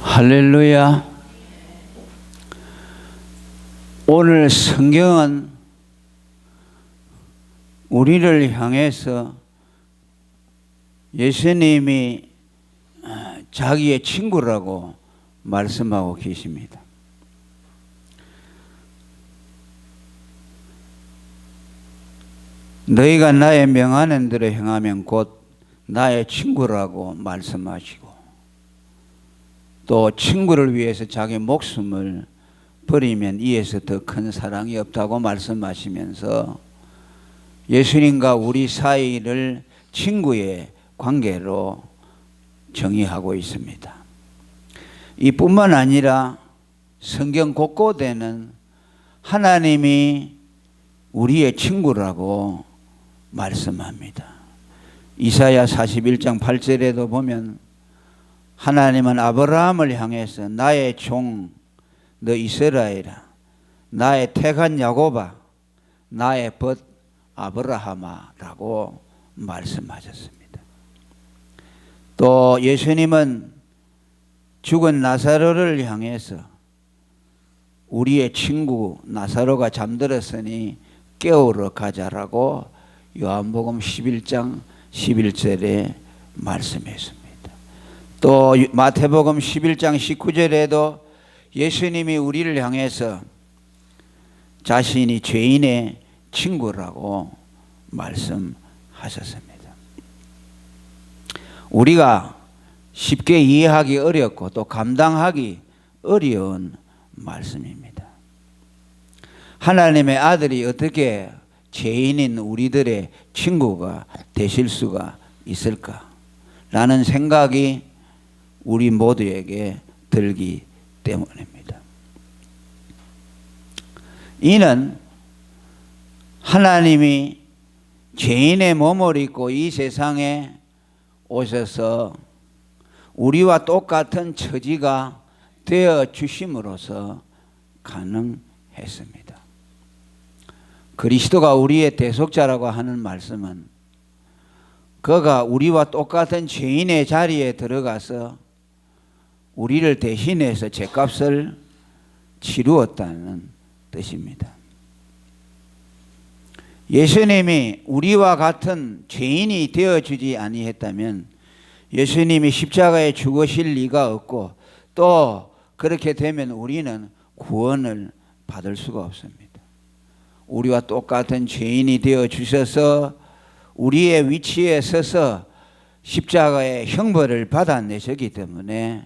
할렐루야. 오늘 성경은 우리를 향해서 예수님이 자기의 친구라고 말씀하고 계십니다. 너희가 나의 명하는 대로 행하면 곧 나의 친구라고 말씀하시고, 또 친구를 위해서 자기 목숨을 버리면 이에서 더 큰 사랑이 없다고 말씀하시면서 예수님과 우리 사이를 친구의 관계로 정의하고 있습니다. 이뿐만 아니라 성경 곳곳에는 하나님이 우리의 친구라고 말씀합니다. 이사야 41장 8절에도 보면 하나님은 아브라함을 향해서 나의 종 너 이스라엘아, 나의 택한 야곱아, 나의 벗 아브라함아라고 말씀하셨습니다. 또 예수님은 죽은 나사로를 향해서 우리의 친구 나사로가 잠들었으니 깨우러 가자라고 요한복음 11장 11절에 말씀했습니다. 또 마태복음 11장 19절에도 예수님이 우리를 향해서 자신이 죄인의 친구라고 말씀하셨습니다. 우리가 쉽게 이해하기 어렵고 또 감당하기 어려운 말씀입니다. 하나님의 아들이 어떻게 죄인인 우리들의 친구가 되실 수가 있을까? 라는 생각이 우리 모두에게 들기 때문입니다. 이는 하나님이 죄인의 몸을 입고 이 세상에 오셔서 우리와 똑같은 처지가 되어 주심으로써 가능했습니다. 그리스도가 우리의 대속자라고 하는 말씀은 그가 우리와 똑같은 죄인의 자리에 들어가서 우리를 대신해서 죄값을 치루었다는 뜻입니다. 예수님이 우리와 같은 죄인이 되어주지 아니했다면 예수님이 십자가에 죽으실 리가 없고, 또 그렇게 되면 우리는 구원을 받을 수가 없습니다. 우리와 똑같은 죄인이 되어주셔서 우리의 위치에 서서 십자가의 형벌을 받아내셨기 때문에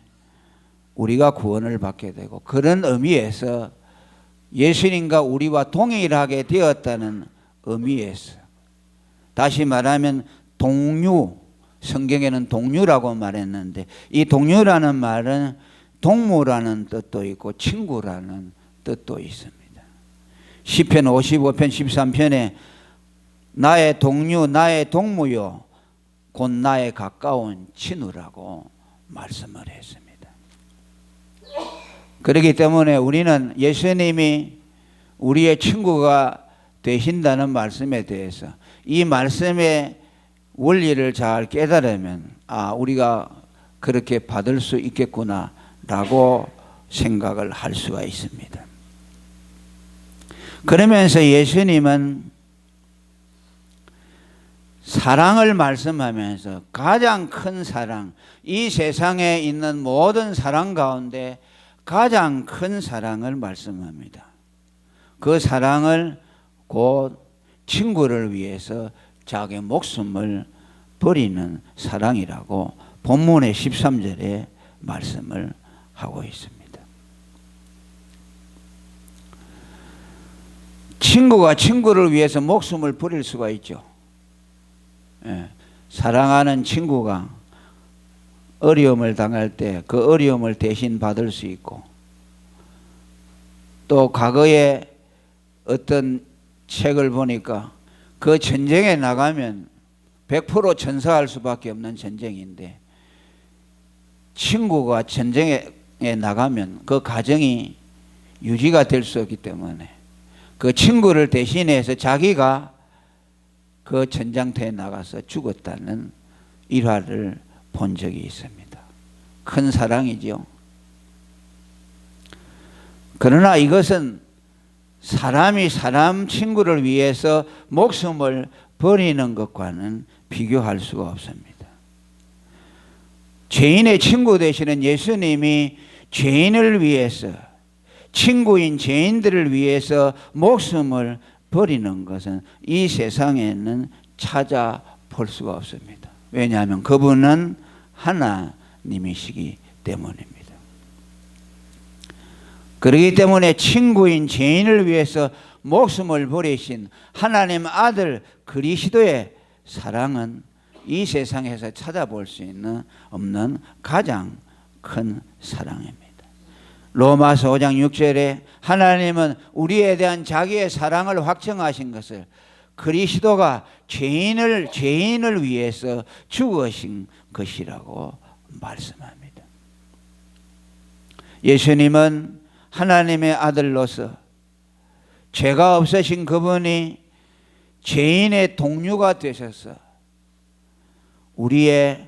우리가 구원을 받게 되고, 그런 의미에서 예수님과 우리와 동일하게 되었다는 의미에서, 다시 말하면 동류, 성경에는 동류라고 말했는데 이 동류라는 말은 동무라는 뜻도 있고 친구라는 뜻도 있습니다. 시편 55편 13편에 나의 동류 나의 동무요 곧 나의 가까운 친구라고 말씀을 했습니다. 그렇기 때문에 우리는 예수님이 우리의 친구가 되신다는 말씀에 대해서 이 말씀의 원리를 잘 깨달으면 우리가 그렇게 받을 수 있겠구나 라고 생각을 할 수가 있습니다. 그러면서 예수님은 사랑을 말씀하면서 가장 큰 사랑, 이 세상에 있는 모든 사랑 가운데 가장 큰 사랑을 말씀합니다. 그 사랑을 곧 친구를 위해서 자기 목숨을 버리는 사랑이라고 본문의 13절에 말씀을 하고 있습니다. 친구가 친구를 위해서 목숨을 버릴 수가 있죠. 사랑하는 친구가 어려움을 당할 때 그 어려움을 대신 받을 수 있고, 또 과거에 어떤 책을 보니까 그 전쟁에 나가면 100% 전사할 수밖에 없는 전쟁인데 친구가 전쟁에 나가면 그 가정이 유지가 될 수 없기 때문에 그 친구를 대신해서 자기가 그 전장터에 나가서 죽었다는 일화를 본 적이 있습니다. 큰 사랑이죠. 그러나 이것은 사람이 사람 친구를 위해서 목숨을 버리는 것과는 비교할 수가 없습니다. 죄인의 친구 되시는 예수님이 죄인을 위해서, 친구인 죄인들을 위해서 목숨을 버리는 것은 이 세상에는 찾아볼 수가 없습니다. 왜냐하면 그분은 하나님이시기 때문입니다. 그렇기 때문에 친구인 죄인을 위해서 목숨을 버리신 하나님 아들 그리스도의 사랑은 이 세상에서 찾아볼 수 없는 가장 큰 사랑입니다. 로마서 5장 6절에 하나님은 우리에 대한 자기의 사랑을 확증하신 것을 그리스도가 죄인을 위해서 죽으신 것이라고 말씀합니다. 예수님은 하나님의 아들로서 죄가 없으신 그분이 죄인의 동류가 되셔서 우리의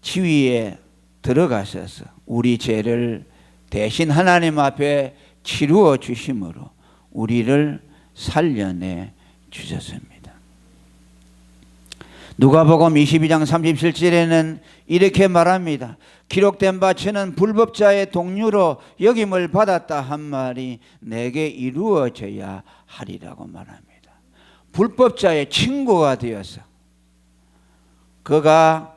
지위에 들어가셔서 우리 죄를 대신 하나님 앞에 치루어 주심으로 우리를 살려내 주셨습니다. 누가복음 22장 37절에는 이렇게 말합니다. 기록된 바 저는 불법자의 동류로 여김을 받았다 한 말이 내게 이루어져야 하리라고 말합니다. 불법자의 친구가 되어서 그가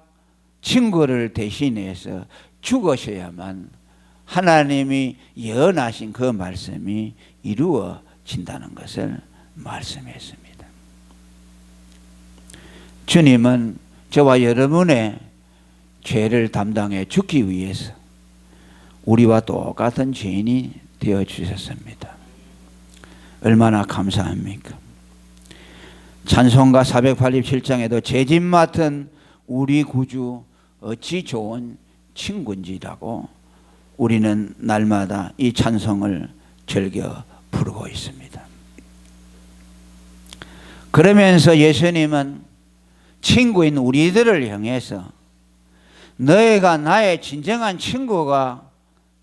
친구를 대신해서 죽으셔야만 하나님이 예언하신 그 말씀이 이루어진다는 것을 말씀했습니다. 주님은 저와 여러분의 죄를 담당해 죽기 위해서 우리와 똑같은 죄인이 되어 주셨습니다. 얼마나 감사합니까? 찬송가 487장에도 죄짐 맡은 우리 구주 어찌 좋은 친구인지라고 우리는 날마다 이 찬송을 즐겨 부르고 있습니다. 그러면서 예수님은 친구인 우리들을 향해서 너희가 나의 진정한 친구가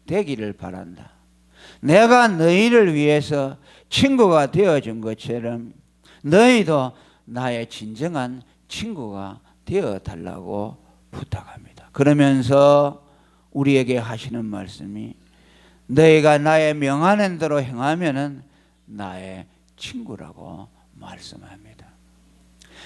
되기를 바란다. 내가 너희를 위해서 친구가 되어준 것처럼 너희도 나의 진정한 친구가 되어달라고 부탁합니다. 그러면서 우리에게 하시는 말씀이 너희가 나의 명하는 대로 행하면은 나의 친구라고 말씀합니다.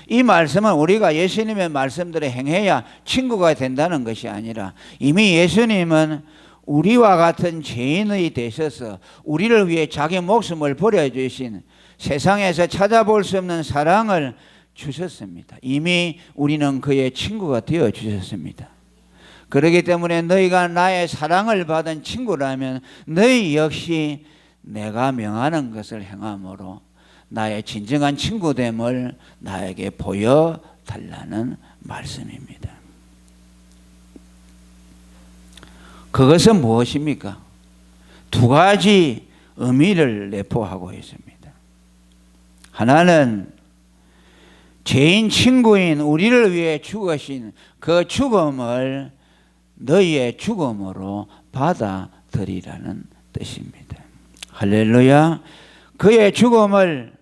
이 말씀은 우리가 예수님의 말씀대로 행해야 친구가 된다는 것이 아니라 이미 예수님은 우리와 같은 죄인이 되셔서 우리를 위해 자기 목숨을 버려주신 세상에서 찾아볼 수 없는 사랑을 주셨습니다. 이미 우리는 그의 친구가 되어 주셨습니다. 그렇기 때문에 너희가 나의 사랑을 받은 친구라면 너희 역시 내가 명하는 것을 행함으로 나의 진정한 친구됨을 나에게 보여달라는 말씀입니다. 그것은 무엇입니까? 두 가지 의미를 내포하고 있습니다. 하나는 죄인 친구인 우리를 위해 죽으신 그 죽음을 너희의 죽음으로 받아들이라는 뜻입니다. 할렐루야. 그의 죽음을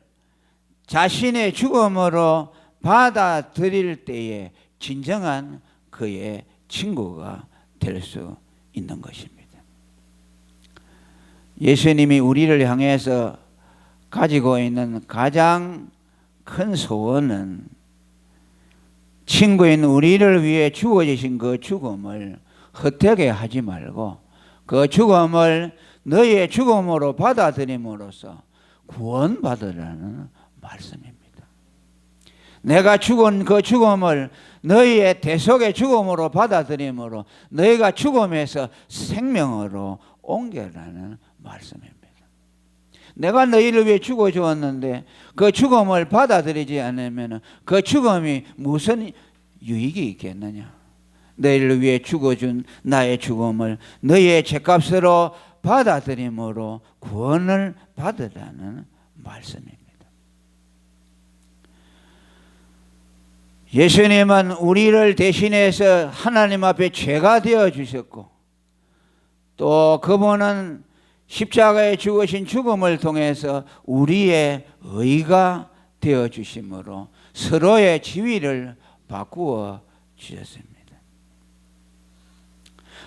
자신의 죽음으로 받아들일 때에 진정한 그의 친구가 될 수 있는 것입니다. 예수님이 우리를 향해서 가지고 있는 가장 큰 소원은 친구인 우리를 위해 죽어지신 그 죽음을 헛되게 하지 말고 그 죽음을 너희의 죽음으로 받아들임으로써 구원받으라는 말씀입니다. 내가 죽은 그 죽음을 너희의 대속의 죽음으로 받아들임으로 너희가 죽음에서 생명으로 옮겨라는 말씀입니다. 내가 너희를 위해 죽어 주었는데 그 죽음을 받아들이지 않으면 그 죽음이 무슨 유익이 있겠느냐? 너희를 위해 죽어준 나의 죽음을 너희의 죄값으로 받아들임으로 구원을 받으라는 말씀입니다. 예수님은 우리를 대신해서 하나님 앞에 죄가 되어 주셨고 또 그분은 십자가에 죽으신 죽음을 통해서 우리의 의가 되어 주심으로 서로의 지위를 바꾸어 주셨습니다.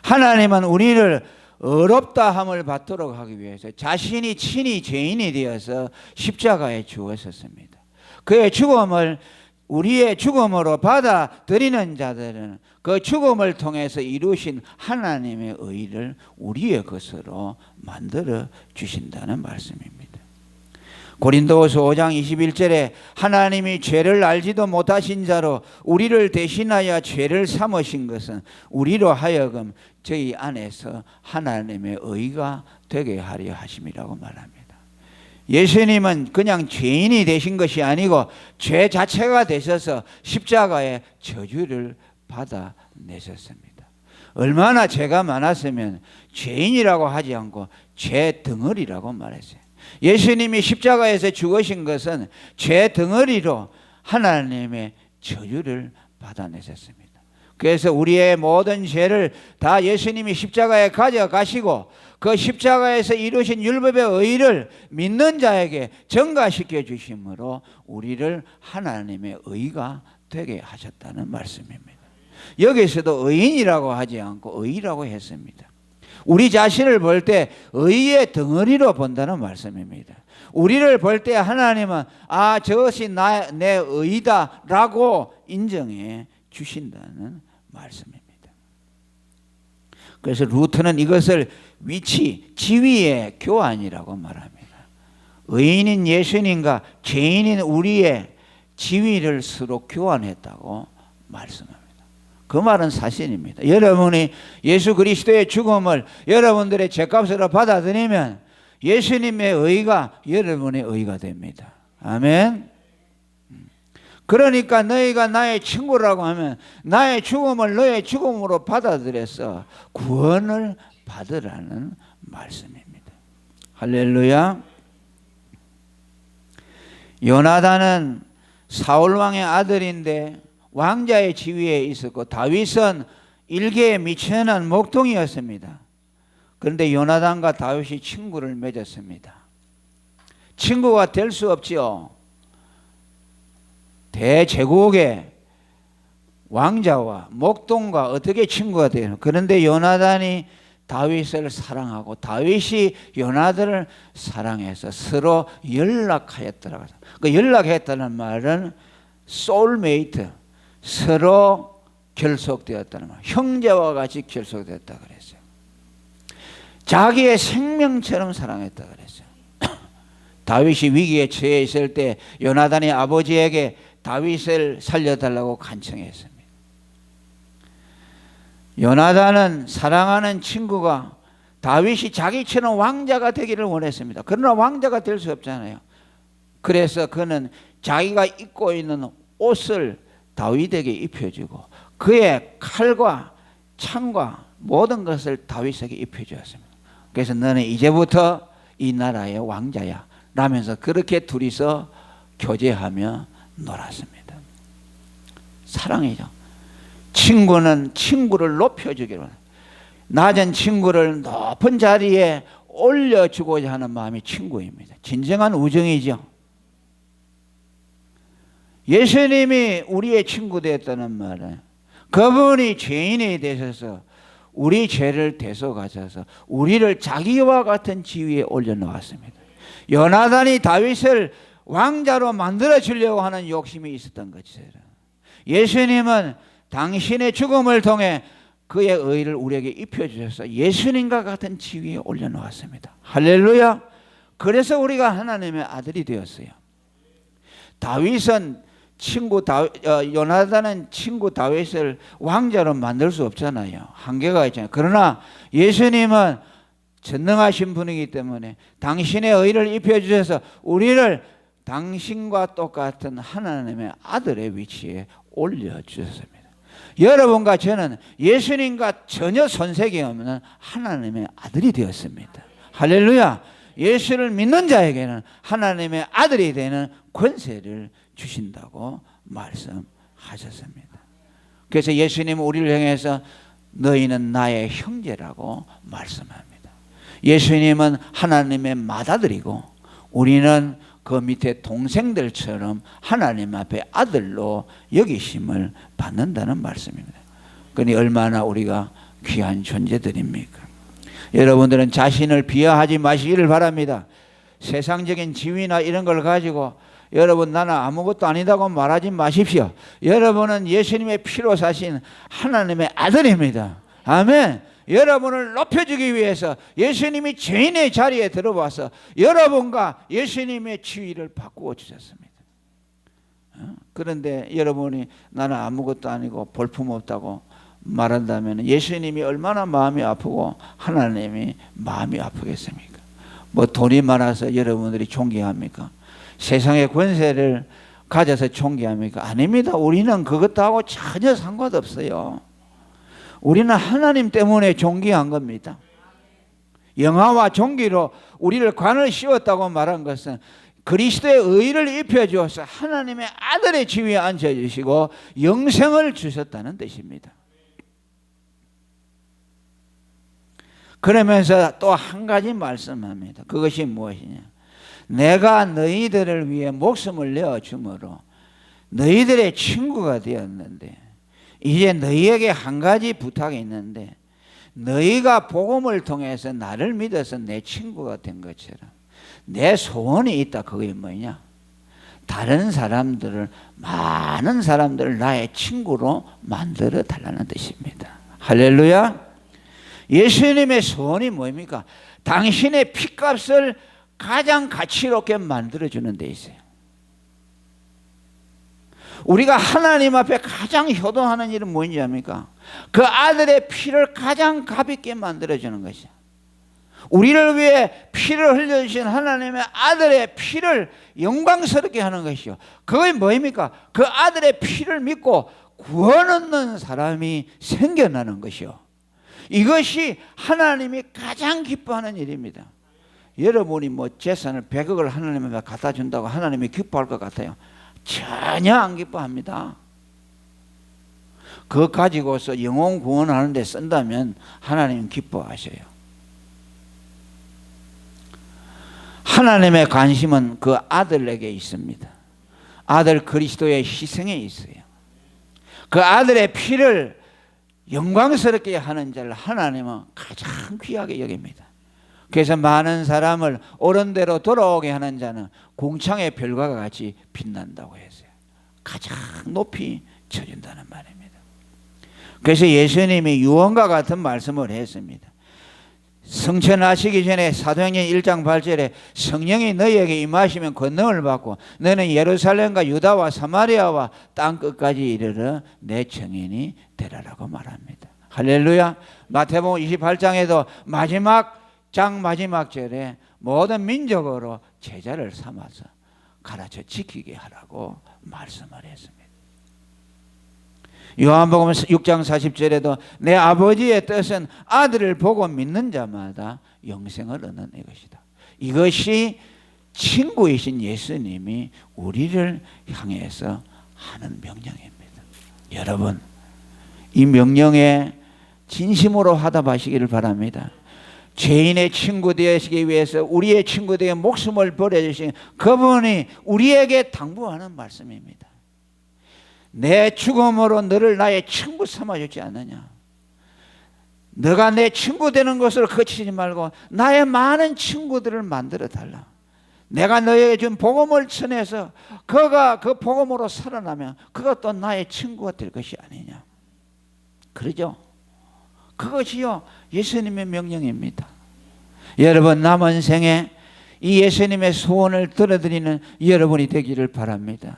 하나님은 우리를 어렵다 함을 받도록 하기 위해서 자신이 친히 죄인이 되어서 십자가에 죽으셨습니다. 그의 죽음을 우리의 죽음으로 받아들이는 자들은 그 죽음을 통해서 이루신 하나님의 의를 우리의 것으로 만들어 주신다는 말씀입니다. 고린도후서 5장 21절에 하나님이 죄를 알지도 못하신 자로 우리를 대신하여 죄를 삼으신 것은 우리로 하여금 저희 안에서 하나님의 의가 되게 하려 하심이라고 말합니다. 예수님은 그냥 죄인이 되신 것이 아니고 죄 자체가 되셔서 십자가의 저주를 받아내셨습니다. 얼마나 죄가 많았으면 죄인이라고 하지 않고 죄 덩어리라고 말했어요. 예수님이 십자가에서 죽으신 것은 죄 덩어리로 하나님의 저주를 받아내셨습니다. 그래서 우리의 모든 죄를 다 예수님이 십자가에 가져가시고 그 십자가에서 이루신 율법의 의를 믿는 자에게 전가시켜 주심으로 우리를 하나님의 의가 되게 하셨다는 말씀입니다. 여기서도 의인이라고 하지 않고 의라고 했습니다. 우리 자신을 볼 때 의의 덩어리로 본다는 말씀입니다. 우리를 볼 때 하나님은 저것이 내 의다 라고 인정해 주신다는 말씀입니다. 그래서 루터는 이것을 위치, 지위의 교환이라고 말합니다. 의인인 예수님과 죄인인 우리의 지위를 서로 교환했다고 말씀합니다. 그 말은 사실입니다. 여러분이 예수 그리스도의 죽음을 여러분들의 죄값으로 받아들이면 예수님의 의가 여러분의 의가 됩니다. 아멘. 그러니까 너희가 나의 친구라고 하면 나의 죽음을 너의 죽음으로 받아들여서 구원을 받으라는 말씀입니다. 할렐루야. 요나단은 사울왕의 아들인데 왕자의 지위에 있었고 다윗은 일개에 미천한 목동이었습니다. 그런데 요나단과 다윗이 친구를 맺었습니다. 친구가 될 수 없지요. 대제국의 왕자와 목동과 어떻게 친구가 돼요? 그런데 요나단이 다윗을 사랑하고 다윗이 요나단을 사랑해서 서로 연락하였더라고요. 그 연락했다는 말은 소울메이트, 서로 결속되었다는 말, 형제와 같이 결속되었다 그랬어요. 자기의 생명처럼 사랑했다 그랬어요. 다윗이 위기에 처해 있을 때 요나단이 아버지에게 다윗을 살려달라고 간청했습니다. 요나단은 사랑하는 친구가 다윗이 자기처럼 왕자가 되기를 원했습니다. 그러나 왕자가 될 수 없잖아요. 그래서 그는 자기가 입고 있는 옷을 다윗에게 입혀주고 그의 칼과 창과 모든 것을 다윗에게 입혀주었습니다. 그래서 너는 이제부터 이 나라의 왕자야 라면서 그렇게 둘이서 교제하며 놀았습니다. 사랑이죠. 친구는 친구를 높여주기로 합니다. 낮은 친구를 높은 자리에 올려주고자 하는 마음이 친구입니다. 진정한 우정이죠. 예수님이 우리의 친구 되었다는 말은 그분이 죄인이 되셔서 우리 죄를 대속하셔서 우리를 자기와 같은 지위에 올려놓았습니다. 요나단이 다윗을 왕자로 만들어 주려고 하는 욕심이 있었던 것처럼 예수님은 당신의 죽음을 통해 그의 의를 우리에게 입혀주셔서 예수님과 같은 지위에 올려놓았습니다. 할렐루야. 그래서 우리가 하나님의 아들이 되었어요. 다윗은 요나단은 친구 다윗을 왕자로 만들 수 없잖아요. 한계가 있잖아요. 그러나 예수님은 전능하신 분이기 때문에 당신의 의를 입혀주셔서 우리를 당신과 똑같은 하나님의 아들의 위치에 올려주셨습니다. 여러분과 저는 예수님과 전혀 손색이 없는 하나님의 아들이 되었습니다. 할렐루야. 예수를 믿는 자에게는 하나님의 아들이 되는 권세를 주신다고 말씀하셨습니다. 그래서 예수님은 우리를 향해서 너희는 나의 형제라고 말씀합니다. 예수님은 하나님의 맏아들이고 우리는 그 밑에 동생들처럼 하나님 앞에 아들로 여기심을 받는다는 말씀입니다. 그러니 얼마나 우리가 귀한 존재들입니까? 여러분들은 자신을 비하하지 마시기를 바랍니다. 세상적인 지위나 이런 걸 가지고 여러분 나는 아무것도 아니다고 말하지 마십시오. 여러분은 예수님의 피로 사신 하나님의 아들입니다. 아멘. 여러분을 높여주기 위해서 예수님이 죄인의 자리에 들어와서 여러분과 예수님의 지위를 바꾸어 주셨습니다. 그런데 여러분이 나는 아무것도 아니고 볼품없다고 말한다면 예수님이 얼마나 마음이 아프고 하나님이 마음이 아프겠습니까? 뭐 돈이 많아서 여러분들이 존경합니까? 세상의 권세를 가져서 존경합니까? 아닙니다. 우리는 그것도 하고 전혀 상관없어요. 우리는 하나님 때문에 존귀한 겁니다. 영화와 존귀로 우리를 관을 씌웠다고 말한 것은 그리스도의 의를 입혀주어서 하나님의 아들의 지위에 앉혀주시고 영생을 주셨다는 뜻입니다. 그러면서 또 한 가지 말씀합니다. 그것이 무엇이냐? 내가 너희들을 위해 목숨을 내어주므로 너희들의 친구가 되었는데 이제 너희에게 한 가지 부탁이 있는데 너희가 복음을 통해서 나를 믿어서 내 친구가 된 것처럼 내 소원이 있다. 그게 뭐냐? 다른 사람들을 많은 사람들을 나의 친구로 만들어 달라는 뜻입니다. 할렐루야. 예수님의 소원이 뭡니까? 당신의 피값을 가장 가치롭게 만들어주는 데 있어요. 우리가 하나님 앞에 가장 효도하는 일은 뭔지 압니까? 그 아들의 피를 가장 가볍게 만들어주는 것이죠. 우리를 위해 피를 흘려주신 하나님의 아들의 피를 영광스럽게 하는 것이요. 그게 뭐입니까? 그 아들의 피를 믿고 구원 얻는 사람이 생겨나는 것이요. 이것이 하나님이 가장 기뻐하는 일입니다. 여러분이 뭐 재산을 100억을 하나님 앞에 갖다 준다고 하나님이 기뻐할 것 같아요? 전혀 안 기뻐합니다. 그거 가지고서 영혼 구원하는 데 쓴다면 하나님은 기뻐하셔요. 하나님의 관심은 그 아들에게 있습니다. 아들 그리스도의 희생에 있어요. 그 아들의 피를 영광스럽게 하는 자를 하나님은 가장 귀하게 여깁니다. 그래서 많은 사람을 옳은 대로 돌아오게 하는 자는 궁창의 별과 같이 빛난다고 했어요. 가장 높이 쳐준다는 말입니다. 그래서 예수님이 유언과 같은 말씀을 했습니다. 성천하시기 전에 사도행전 1장 8절에 성령이 너희에게 임하시면 권능을 받고 너는 예루살렘과 유다와 사마리아와 땅끝까지 이르러 내 증인이 되라라고 말합니다. 할렐루야. 마태복음 28장에도 마지막 절에 모든 민족으로 제자를 삼아서 가르쳐 지키게 하라고 말씀을 했습니다. 요한복음 6장 40절에도 내 아버지의 뜻은 아들을 보고 믿는 자마다 영생을 얻는 이것이다. 이것이 친구이신 예수님이 우리를 향해서 하는 명령입니다. 여러분, 이 명령에 진심으로 화답하시기를 바랍니다. 죄인의 친구 되시기 위해서 우리의 친구 되게 목숨을 버려주신 그분이 우리에게 당부하는 말씀입니다. 내 죽음으로 너를 나의 친구 삼아주지 않느냐? 너가 내 친구 되는 것으로 그치지 말고 나의 많은 친구들을 만들어 달라. 내가 너에게 준 복음을 전해서 그가 그 복음으로 살아나면 그것도 나의 친구가 될 것이 아니냐? 그러죠? 그것이요 예수님의 명령입니다. 여러분 남은 생에 이 예수님의 소원을 들어드리는 여러분이 되기를 바랍니다.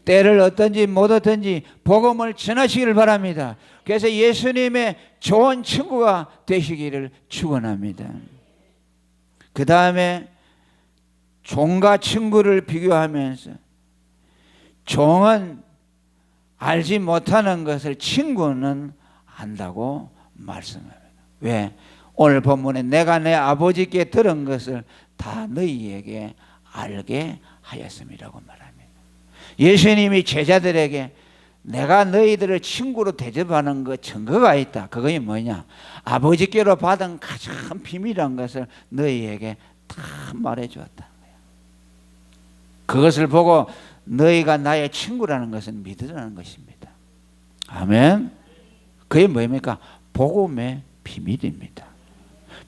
때를 어떤지 못 어떤지 복음을 전하시기를 바랍니다. 그래서 예수님의 좋은 친구가 되시기를 축원합니다. 그 다음에 종과 친구를 비교하면서 종은 알지 못하는 것을 친구는 안다고 말씀합니다. 왜? 오늘 본문에 내가 내 아버지께 들은 것을 다 너희에게 알게 하였음이라고 말합니다. 예수님이 제자들에게 내가 너희들을 친구로 대접하는 그 증거가 있다. 그것이 뭐냐? 아버지께로 받은 가장 비밀한 것을 너희에게 다 말해 주었다. 그것을 보고 너희가 나의 친구라는 것은 믿으라는 것입니다. 아멘. 그게 뭐입니까? 복음의 비밀입니다.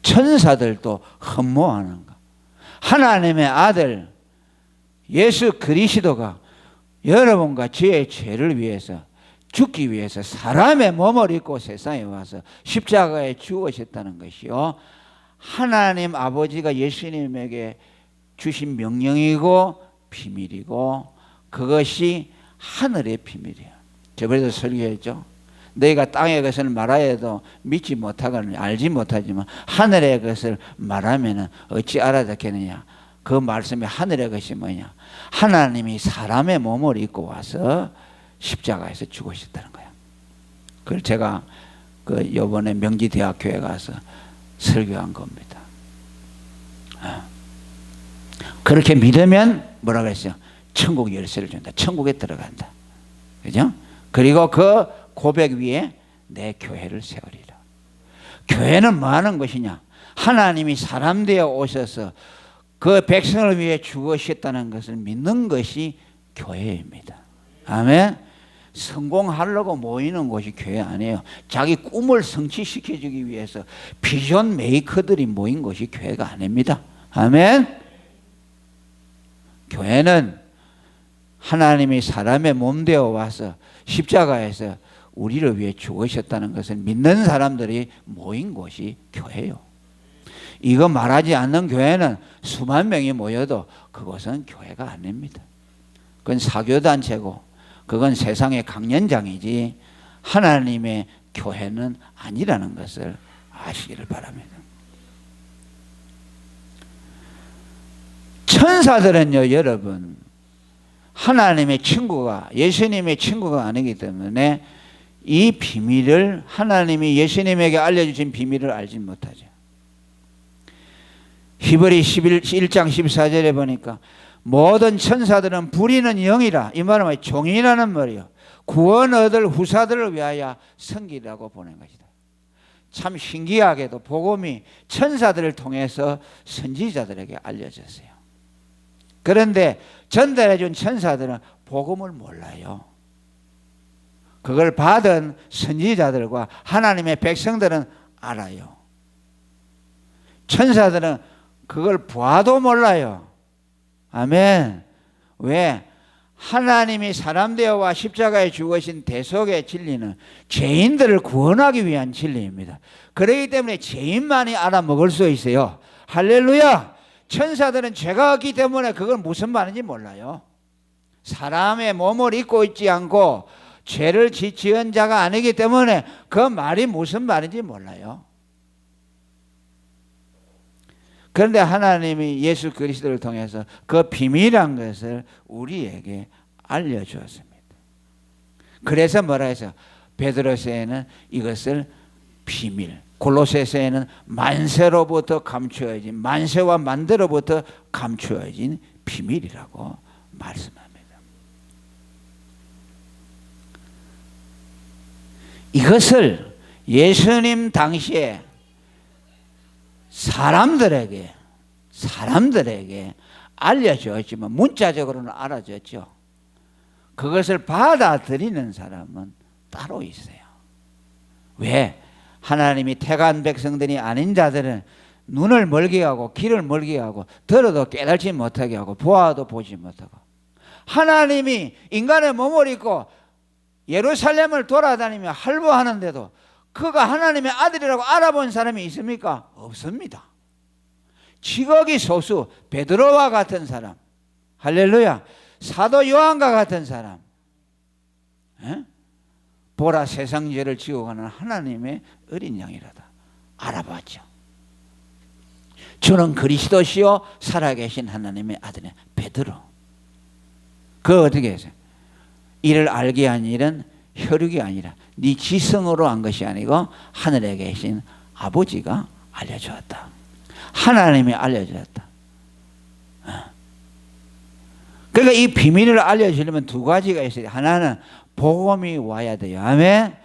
천사들도 흠모하는 것. 하나님의 아들 예수 그리스도가 여러분과 저의 죄를 위해서 죽기 위해서 사람의 몸을 입고 세상에 와서 십자가에 죽으셨다는 것이요, 하나님 아버지가 예수님에게 주신 명령이고 비밀이고, 그것이 하늘의 비밀이에요. 저번에도 설교했죠. 너희가 땅의 것을 말하여도 믿지 못하거나 알지 못하지만 하늘의 것을 말하면 어찌 알아듣겠느냐. 그 말씀이 하늘의 것이 뭐냐? 하나님이 사람의 몸을 입고 와서 십자가에서 죽으셨다는 거예요. 그걸 제가 요번에 명지대학교에 가서 설교한 겁니다. 그렇게 믿으면 뭐라고 했어요? 천국 열쇠를 준다. 천국에 들어간다. 그죠? 그리고 그 고백 위에 내 교회를 세우리라. 교회는 뭐 하는 것이냐? 하나님이 사람 되어 오셔서 그 백성을 위해 죽으셨다는 것을 믿는 것이 교회입니다. 아멘. 성공하려고 모이는 곳이 교회 아니에요. 자기 꿈을 성취시켜주기 위해서 비전 메이커들이 모인 곳이 교회가 아닙니다. 아멘. 교회는 하나님이 사람의 몸 되어 와서 십자가에서 우리를 위해 죽으셨다는 것을 믿는 사람들이 모인 곳이 교회예요. 이거 말하지 않는 교회는 수만 명이 모여도 그것은 교회가 아닙니다. 그건 사교단체고 그건 세상의 강연장이지 하나님의 교회는 아니라는 것을 아시기를 바랍니다. 천사들은요, 여러분, 하나님의 친구가, 예수님의 친구가 아니기 때문에 이 비밀을, 하나님이 예수님에게 알려주신 비밀을 알지 못하죠. 히브리 1장 14절에 보니까 모든 천사들은 부리는 영이라, 이 말은 뭐예요? 종이라는 말이요, 구원 얻을 후사들을 위하여 섬기라고 보낸 것이다. 참 신기하게도 복음이 천사들을 통해서 선지자들에게 알려졌어요. 그런데 전달해 준 천사들은 복음을 몰라요. 그걸 받은 선지자들과 하나님의 백성들은 알아요. 천사들은 그걸 봐도 몰라요. 아멘. 왜? 하나님이 사람 되어와 십자가에 죽으신 대속의 진리는 죄인들을 구원하기 위한 진리입니다. 그렇기 때문에 죄인만이 알아먹을 수 있어요. 할렐루야. 천사들은 죄가 없기 때문에 그걸 무슨 말인지 몰라요. 사람의 몸을 입고 있지 않고 죄를 지은 자가 아니기 때문에 그 말이 무슨 말인지 몰라요. 그런데 하나님이 예수 그리스도를 통해서 그 비밀한 것을 우리에게 알려주었습니다. 그래서 뭐라 해서 베드로서에는 이것을 비밀, 골로새서에는 만세로부터 감추어진, 만세와 만대로부터 감추어진 비밀이라고 말씀합니다. 이것을 예수님 당시에 사람들에게 알려주었지만 문자적으로는 알아줬죠. 그것을 받아들이는 사람은 따로 있어요. 왜? 하나님이 택한 백성들이 아닌 자들은 눈을 멀게 하고 귀를 멀게 하고 들어도 깨달지 못하게 하고 보아도 보지 못하고, 하나님이 인간의 몸을 입고 예루살렘을 돌아다니며 할보하는데도 그가 하나님의 아들이라고 알아본 사람이 있습니까? 없습니다. 지극히 소수, 베드로와 같은 사람, 할렐루야, 사도 요한과 같은 사람, 보라 세상 죄를 지고 가는 하나님의 어린 양이라다 알아봤죠. 주는 그리스도시요 살아계신 하나님의 아들이 베드로. 그 어떻게 했어요? 이를 알게 한 일은 혈육이 아니라 네 지성으로 한 것이 아니고 하늘에 계신 아버지가 알려주었다. 하나님이 알려주었다. 그러니까 이 비밀을 알려주려면 두 가지가 있어요. 하나는 복음이 와야 돼요. 아멘.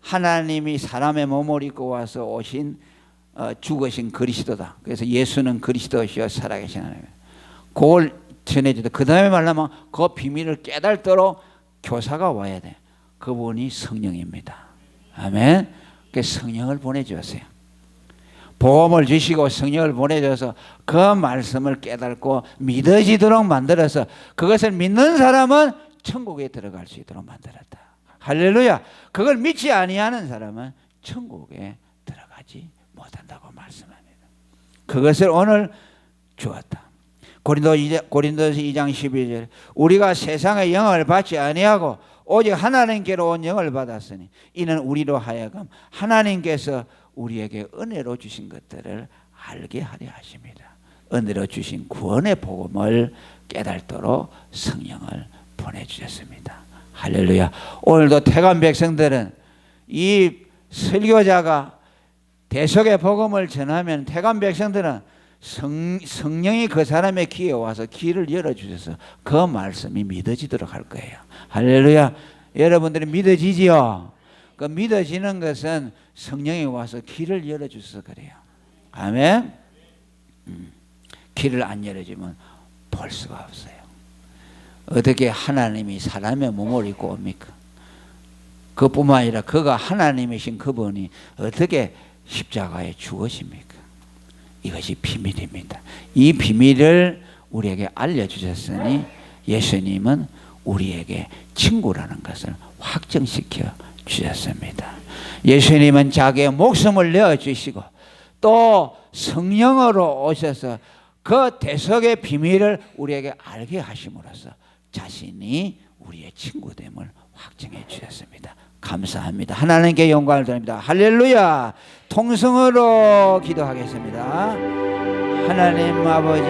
하나님이 사람의 몸을 입고 와서 오신 죽으신 그리스도다. 그래서 예수는 그리스도시여 살아계신 하나님. 그걸 전해주다. 그 다음에 말하면 그 비밀을 깨달도록 교사가 와야 돼. 그분이 성령입니다. 아멘. 그래서 성령을 보내주었어요. 복음을 주시고 성령을 보내줘서 그 말씀을 깨닫고 믿어지도록 만들어서 그것을 믿는 사람은 천국에 들어갈 수 있도록 만들었다. 할렐루야. 그걸 믿지 아니하는 사람은 천국에 들어가지 못한다고 말씀합니다. 그것을 오늘 주었다. 고린도서 2장 12절 우리가 세상의 영을 받지 아니하고 오직 하나님께로 온 영을 받았으니 이는 우리로 하여금 하나님께서 우리에게 은혜로 주신 것들을 알게 하려 하십니다. 은혜로 주신 구원의 복음을 깨닫도록 성령을 보내주셨습니다. 할렐루야. 오늘도 태간 백성들은 이 설교자가 대속의 복음을 전하면 태간 백성들은 성령이 그 사람의 귀에 와서 귀를 열어주셔서 그 말씀이 믿어지도록 할 거예요. 할렐루야. 여러분들이 믿어지지요? 그 믿어지는 것은 성령이 와서 귀를 열어주셔서 그래요. 아멘. 귀를 안 열어주면 볼 수가 없어요. 어떻게 하나님이 사람의 몸을 입고 옵니까? 그뿐만 아니라 그가 하나님이신 그분이 어떻게 십자가에 죽으십니까? 이것이 비밀입니다. 이 비밀을 우리에게 알려주셨으니 예수님은 우리에게 친구라는 것을 확정시켜 주셨습니다. 예수님은 자기의 목숨을 내어주시고 또 성령으로 오셔서 그 대속의 비밀을 우리에게 알게 하심으로써 자신이 우리의 친구됨을 확정해 주셨습니다. 감사합니다. 하나님께 영광을 드립니다. 할렐루야. 통성으로 기도하겠습니다. 하나님 아버지